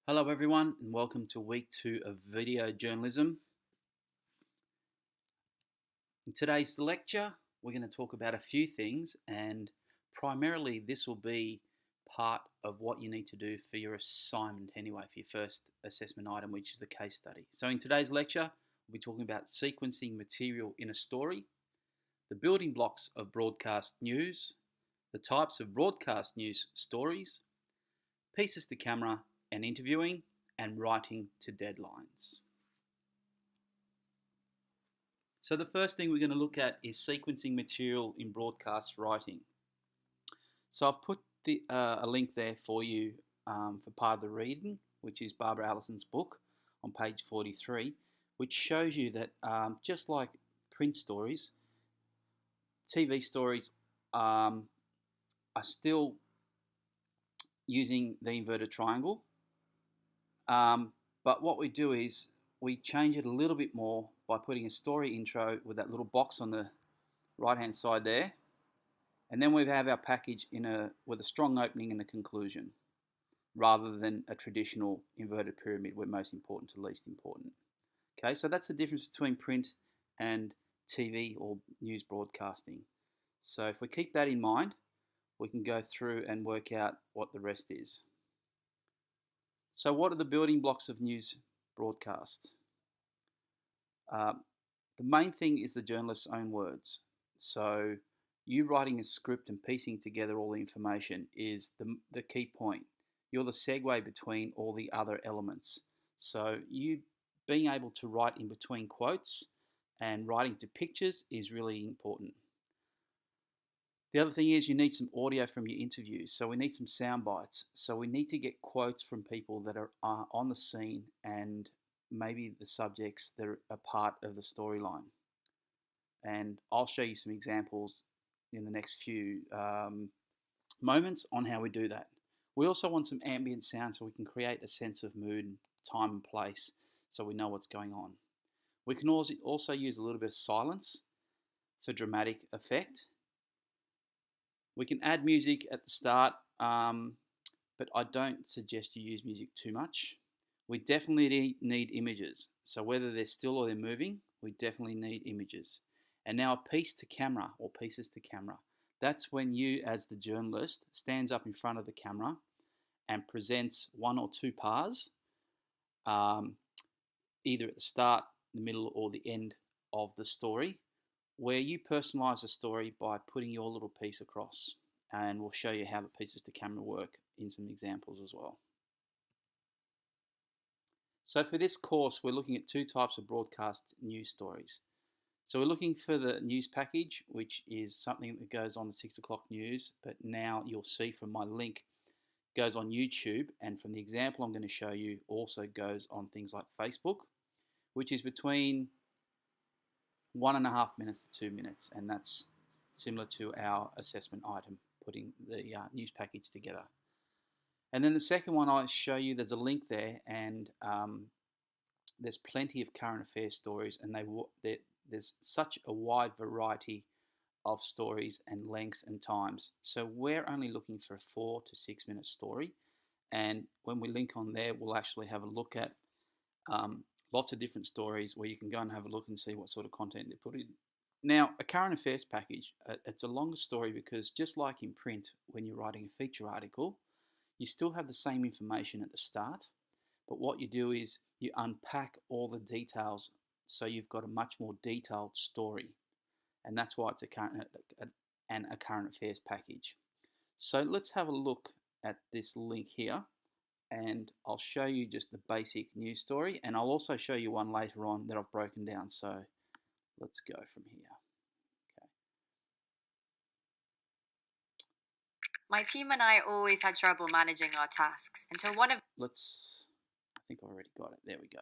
Hello everyone and welcome to week 2 of video journalism. In today's lecture we're going to talk about a few things, and primarily this will be part of what you need to do for your assignment anyway, for your first assessment item, which is the case study. So in today's lecture we'll be talking about sequencing material in a story, the building blocks of broadcast news, the types of broadcast news stories, pieces to camera and interviewing, and writing to deadlines. So the first thing we're going to look at is sequencing material in broadcast writing. So I've put a link there for you for part of the reading, which is Barbara Allison's book on page 43, which shows you that just like print stories, TV stories are still using the inverted triangle. But what we do is we change it a little bit more by putting a story intro with that little box on the right hand side there, and then we have our package with a strong opening and a conclusion, rather than a traditional inverted pyramid where most important to least important. Okay, so that's the difference between print and TV or news broadcasting. So if we keep that in mind, we can go through and work out what the rest is. So what are the building blocks of news broadcast? The main thing is the journalist's own words. So you writing a script and piecing together all the information is the key point. You're the segue between all the other elements. So you being able to write in between quotes and writing to pictures is really important. The other thing is you need some audio from your interviews. So we need some sound bites. So we need to get quotes from people that are on the scene and maybe the subjects that are a part of the storyline. And I'll show you some examples in the next few moments on how we do that. We also want some ambient sound so we can create a sense of mood, time and place so we know what's going on. We can also use a little bit of silence for dramatic effect. We can add music at the start, but I don't suggest you use music too much. We definitely need images. So whether they're still or they're moving, we definitely need images. And now a piece to camera or pieces to camera. That's when you, as the journalist, stands up in front of the camera and presents one or two pars, either at the start, the middle, or the end of the story, where you personalize the story by putting your little piece across. And we'll show you how the pieces to camera work in some examples as well. So for this course, we're looking at two types of broadcast news stories. So we're looking for the news package, which is something that goes on the 6 o'clock news, but now you'll see from my link, goes on YouTube, and from the example I'm going to show you, also goes on things like Facebook, which is between 1.5 minutes to 2 minutes, and that's similar to our assessment item, putting the news package together. And then the second one I'll show you, there's a link there, and there's plenty of current affairs stories, and there's such a wide variety of stories and lengths and times. So we're only looking for a 4 to 6 minute story, and when we link on there, we'll actually have a look at lots of different stories where you can go and have a look and see what sort of content they put in. Now, a current affairs package, it's a longer story because just like in print, when you're writing a feature article, you still have the same information at the start, but what you do is you unpack all the details so you've got a much more detailed story, and that's why it's a current affairs package. So let's have a look at this link here, and I'll show you just the basic news story, and I'll also show you one later on that I've broken down. So let's go from here. Okay. My team and I always had trouble managing our tasks until one of I think I already got it. There we go.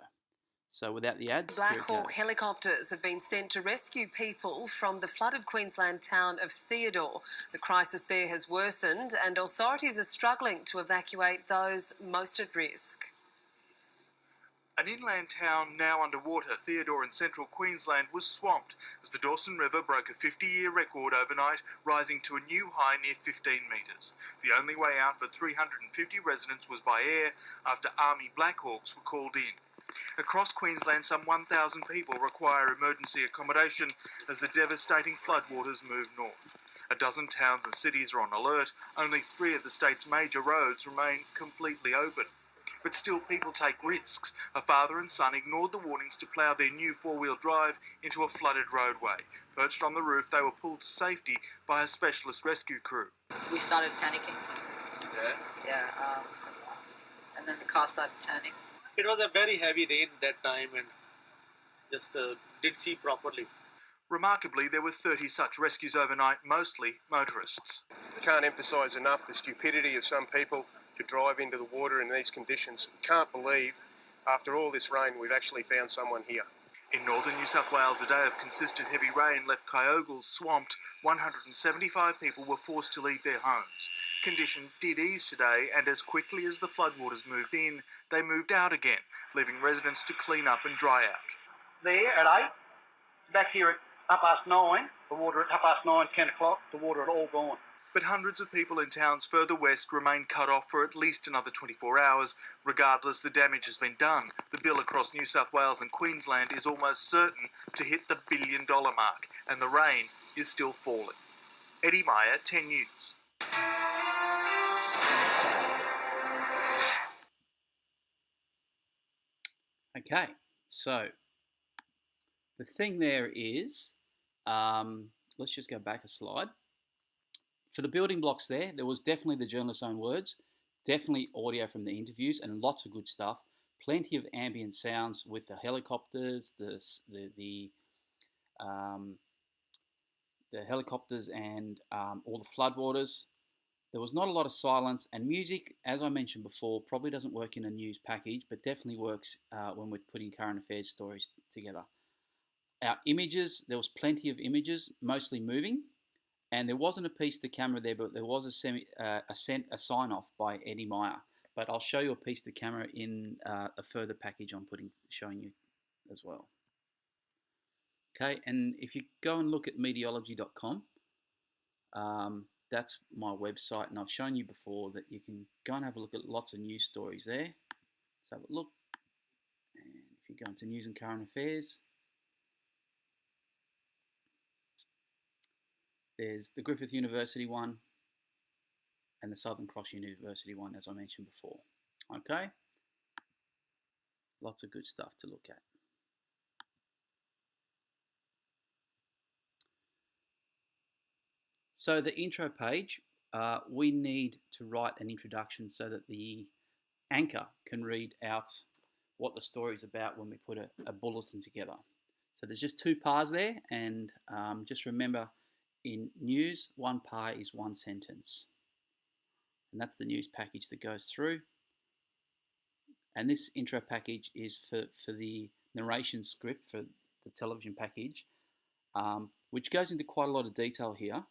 So without the ads, Black Hawk helicopters have been sent to rescue people from the flooded Queensland town of Theodore. The crisis there has worsened and authorities are struggling to evacuate those most at risk. An inland town now underwater, Theodore in central Queensland was swamped as the Dawson River broke a 50-year record overnight, rising to a new high near 15 metres. The only way out for 350 residents was by air after Army Black Hawks were called in. Across Queensland, some 1,000 people require emergency accommodation as the devastating floodwaters move north. A dozen towns and cities are on alert. Only 3 of the state's major roads remain completely open. But still, people take risks. A father and son ignored the warnings to plough their new 4-wheel drive into a flooded roadway. Perched on the roof, they were pulled to safety by a specialist rescue crew. We started panicking. Yeah? Yeah, and then the car started turning. It was a very heavy rain that time and just didn't see properly. Remarkably, there were 30 such rescues overnight, mostly motorists. I can't emphasise enough the stupidity of some people to drive into the water in these conditions. Can't believe, after all this rain, we've actually found someone here. In northern New South Wales, a day of consistent heavy rain left Kyogle swamped. 175 people were forced to leave their homes. Conditions did ease today, and as quickly as the floodwaters moved in, they moved out again, leaving residents to clean up and dry out. There at 8, back here at 9:30, the water at 9:30, 10 o'clock, the water had all gone. But hundreds of people in towns further west remain cut off for at least another 24 hours. Regardless, the damage has been done. The bill across New South Wales and Queensland is almost certain to hit the $1 billion mark, and the rain is still falling. Eddie Meyer, 10 News. Okay, so the thing there is, let's just go back a slide. For the building blocks there was definitely the journalist's own words, definitely audio from the interviews, and lots of good stuff. Plenty of ambient sounds with the helicopters, the helicopters and all the floodwaters. There was not a lot of silence, and music, as I mentioned before, probably doesn't work in a news package, but definitely works when we're putting current affairs stories together. Our images, there was plenty of images, mostly moving. And there wasn't a piece to camera there, but there was a sign-off by Eddie Meyer. But I'll show you a piece to camera in a further package I'm showing you as well. Okay, and if you go and look at meteorology.com, that's my website, and I've shown you before that you can go and have a look at lots of news stories there. Let's have a look. And if you go into news and current affairs, there's the Griffith University one and the Southern Cross University one, as I mentioned before. Okay? Lots of good stuff to look at. So the intro page, we need to write an introduction so that the anchor can read out what the story is about when we put a bulletin together. So there's just 2 parts there, and just remember, in news, 1 part is 1 sentence. And that's the news package that goes through. And this intro package is for the narration script for the television package, which goes into quite a lot of detail here.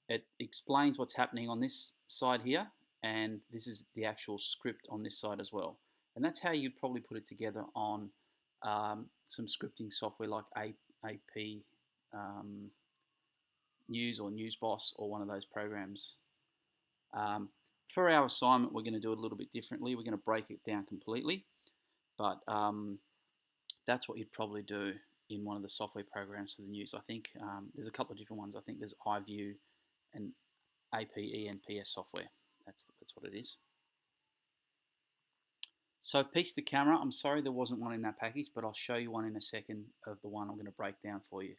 It explains what's happening on this side here, and this is the actual script on this side as well. And that's how you'd probably put it together on some scripting software like AP News or NewsBoss or one of those programs. For our assignment, we're going to do it a little bit differently. We're going to break it down completely, but that's what you'd probably do in one of the software programs for the news. I think there's a couple of different ones. I think there's iView and APENPS software. That's what it is. So piece to camera, I'm sorry there wasn't one in that package, but I'll show you one in a second of the one I'm going to break down for you.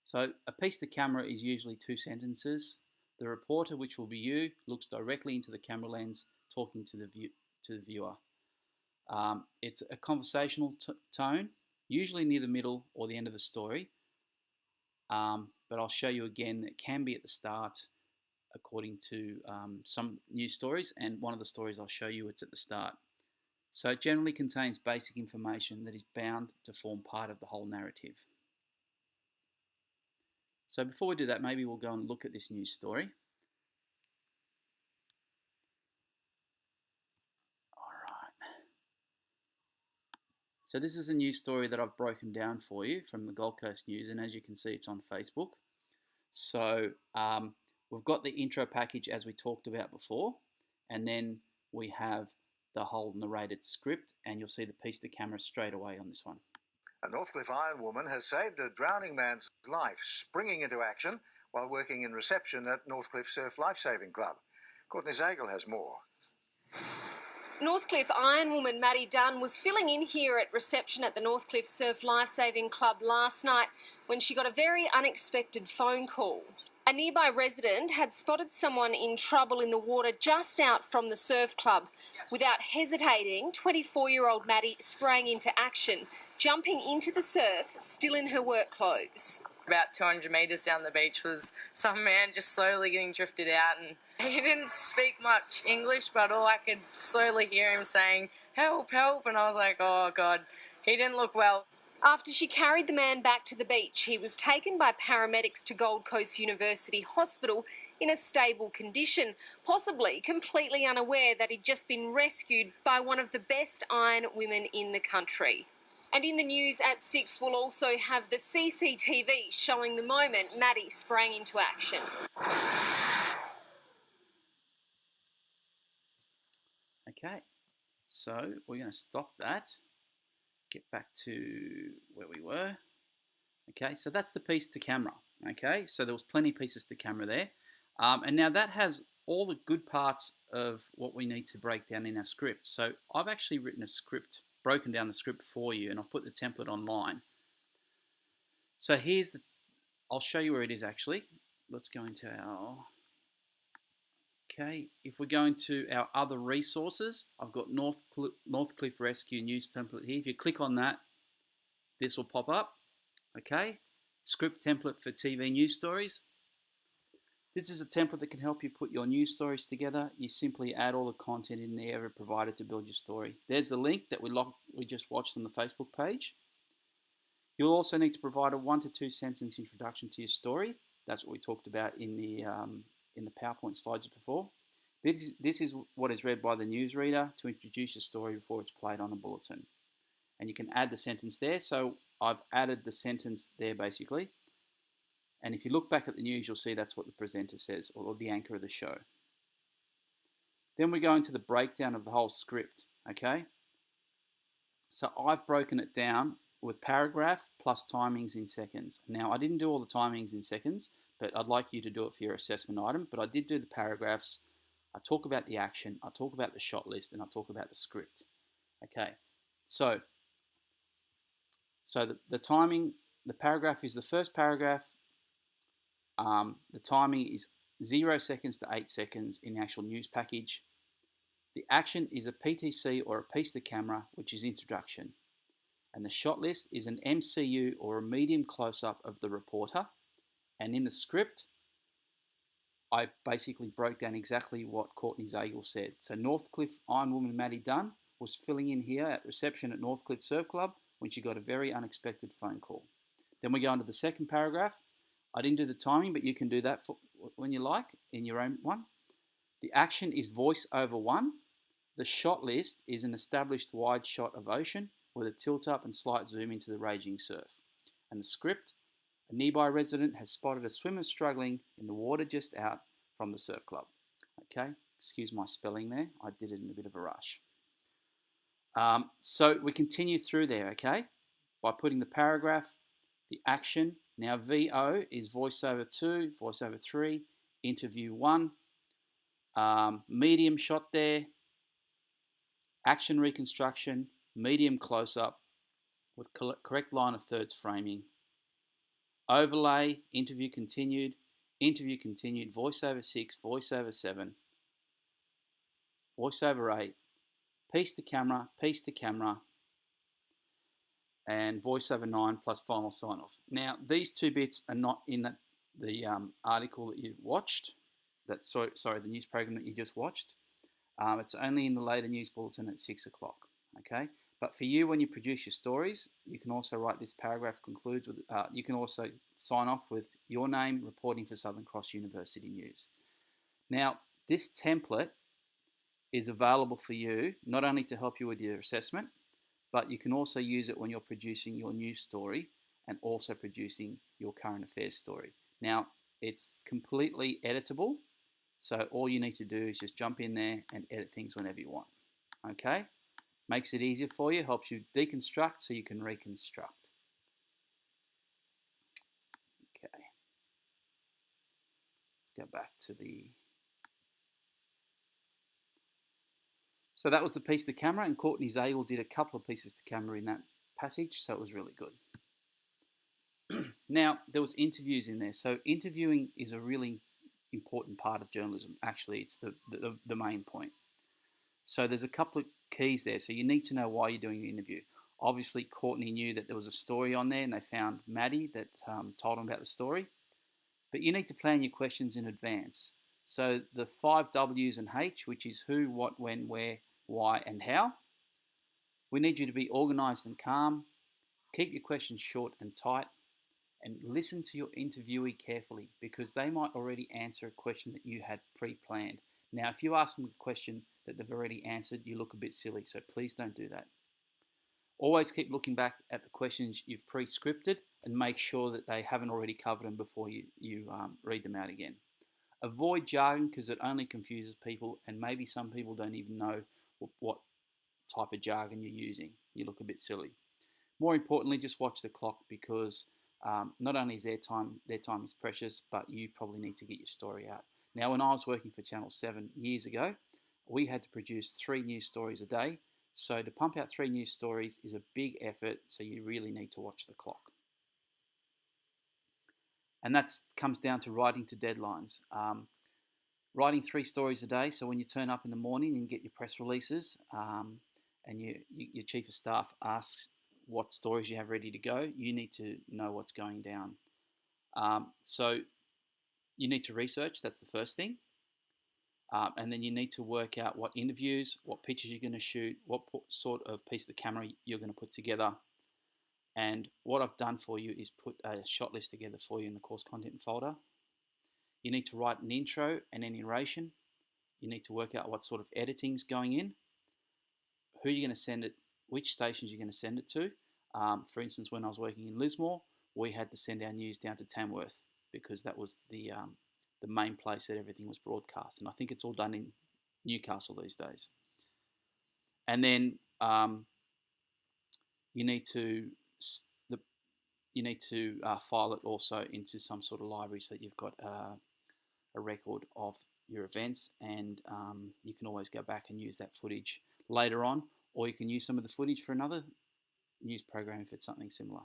So a piece to camera is usually 2 sentences. The reporter, which will be you, looks directly into the camera lens, talking to the viewer. It's a conversational tone, usually near the middle or the end of a story. But I'll show you again that it can be at the start, according to some news stories, and one of the stories I'll show you, it's at the start. So it generally contains basic information that is bound to form part of the whole narrative. So before we do that, maybe we'll go and look at this news story. All right. So this is a news story that I've broken down for you from the Gold Coast News, and as you can see, it's on Facebook. So we've got the intro package as we talked about before, and then we have the whole narrated script, and you'll see the piece to camera straight away on this one. A Northcliffe Ironwoman has saved a drowning man's life, springing into action while working in reception at Northcliffe Surf Lifesaving Club. Courtney Zagel has more. Northcliffe Ironwoman Maddie Dunn was filling in here at reception at the Northcliffe Surf Lifesaving Club last night when she got a very unexpected phone call. A nearby resident had spotted someone in trouble in the water just out from the surf club. Without hesitating, 24-year-old Maddie sprang into action, jumping into the surf, still in her work clothes. About 200 metres down the beach was some man just slowly getting drifted out, and he didn't speak much English, but all I could slowly hear him saying, "Help, help," and I was like, oh God, he didn't look well. After she carried the man back to the beach, he was taken by paramedics to Gold Coast University Hospital in a stable condition, possibly completely unaware that he'd just been rescued by one of the best iron women in the country. And in the news at 6, we'll also have the CCTV showing the moment Maddie sprang into action. Okay, so we're going to stop that, get back to where we were. Okay, so that's the piece to camera. Okay, so there was plenty of pieces to camera there. And now that has all the good parts of what we need to break down in our script. So I've actually written a script, broken down the script for you, and I've put the template online. So here's I'll show you where it is actually. Let's go into our, okay, if we go into our other resources, I've got Northcliffe Rescue News template here. If you click on that, this will pop up, okay? Script template for TV news stories. This is a template that can help you put your news stories together. You simply add all the content in there provided to build your story. There's the link that we just watched on the Facebook page. You'll also need to provide a 1 to 2 sentence introduction to your story. That's what we talked about in the PowerPoint slides before. This is what is read by the newsreader to introduce your story before it's played on a bulletin. And you can add the sentence there. So I've added the sentence there basically. And if you look back at the news, you'll see that's what the presenter says, or the anchor of the show. Then we go into the breakdown of the whole script, okay? So I've broken it down with paragraph plus timings in seconds. Now, I didn't do all the timings in seconds, but I'd like you to do it for your assessment item. But I did do the paragraphs. I talk about the action, I talk about the shot list, and I talk about the script. Okay, so the timing, the paragraph is the first paragraph. The timing is 0 seconds to 8 seconds in the actual news package. The action is a PTC or a piece to camera, which is introduction. And the shot list is an MCU or a medium close-up of the reporter. And in the script, I basically broke down exactly what Courtney Zagel said. So Northcliffe Ironwoman Maddie Dunn was filling in here at reception at Northcliffe Surf Club when she got a very unexpected phone call. Then we go into the second paragraph. I didn't do the timing, but you can do that when you like in your own one. The action is voice over 1. The shot list is an established wide shot of ocean with a tilt up and slight zoom into the raging surf. And the script, a nearby resident has spotted a swimmer struggling in the water just out from the surf club. Okay, excuse my spelling there. I did it in a bit of a rush. So we continue through there, okay, by putting the paragraph, the action. Now VO is voiceover 2, voiceover 3, interview 1, medium shot there, action reconstruction, medium close-up with correct line of thirds framing, overlay, interview continued, voiceover 6, voiceover 7, voiceover 8, piece to camera, and voiceover 9 plus final sign-off. Now, these two bits are not in the article that you watched. That's sorry, the news program that you just watched. It's only in the later news bulletin at 6 o'clock. Okay, but for you, when you produce your stories, you can also write this paragraph concludes with. You can also sign off with your name, reporting for Southern Cross University News. Now, this template is available for you not only to help you with your assessment, but you can also use it when you're producing your news story and also producing your current affairs story. Now, it's completely editable, so all you need to do is just jump in there and edit things whenever you want. Okay? Makes it easier for you, helps you deconstruct so you can reconstruct. Okay. Let's go back to the... So that was the piece to camera, and Courtney Zagel did a couple of pieces to camera in that passage, so it was really good. Now, there was interviews in there. So interviewing is a really important part of journalism. Actually, it's the main point. So there's a couple of keys there. So you need to know why you're doing the interview. Obviously, Courtney knew that there was a story on there, and they found Maddie that told them about the story. But you need to plan your questions in advance. So the 5 W's and H, which is who, what, when, where, why, and how. We need you to be organised and calm. Keep your questions short and tight. And listen to your interviewee carefully, because they might already answer a question that you had pre-planned. Now, if you ask them a question that they've already answered, you look a bit silly, so please don't do that. Always keep looking back at the questions you've pre-scripted and make sure that they haven't already covered them before you read them out again. Avoid jargon, because it only confuses people, and maybe some people don't even know what type of jargon you're using. You look a bit silly. More importantly, just watch the clock, because not only is their time is precious, but you probably need to get your story out. Now, when I was working for Channel 7 years ago, we had to produce 3 news stories a day. So to pump out 3 news stories is a big effort, so you really need to watch the clock. And that comes down to writing to deadlines. Writing 3 stories a day, so when you turn up in the morning and get your press releases, and your chief of staff asks what stories you have ready to go, you need to know what's going down. So you need to research, that's the first thing. And then you need to work out what interviews, what pictures you're going to shoot, what sort of piece of camera you're going to put together. And what I've done for you is put a shot list together for you in the course content folder. You need to write an intro and an narration. You need to work out what sort of editing's going in, who you're going to send it, which stations you're going to send it to. For instance, when I was working in Lismore, we had to send our news down to Tamworth, because that was the main place that everything was broadcast. And I think it's all done in Newcastle these days. And then you need to file it also into some sort of library, so that you've got a record of your events, and you can always go back and use that footage later on, or you can use some of the footage for another news program if it's something similar.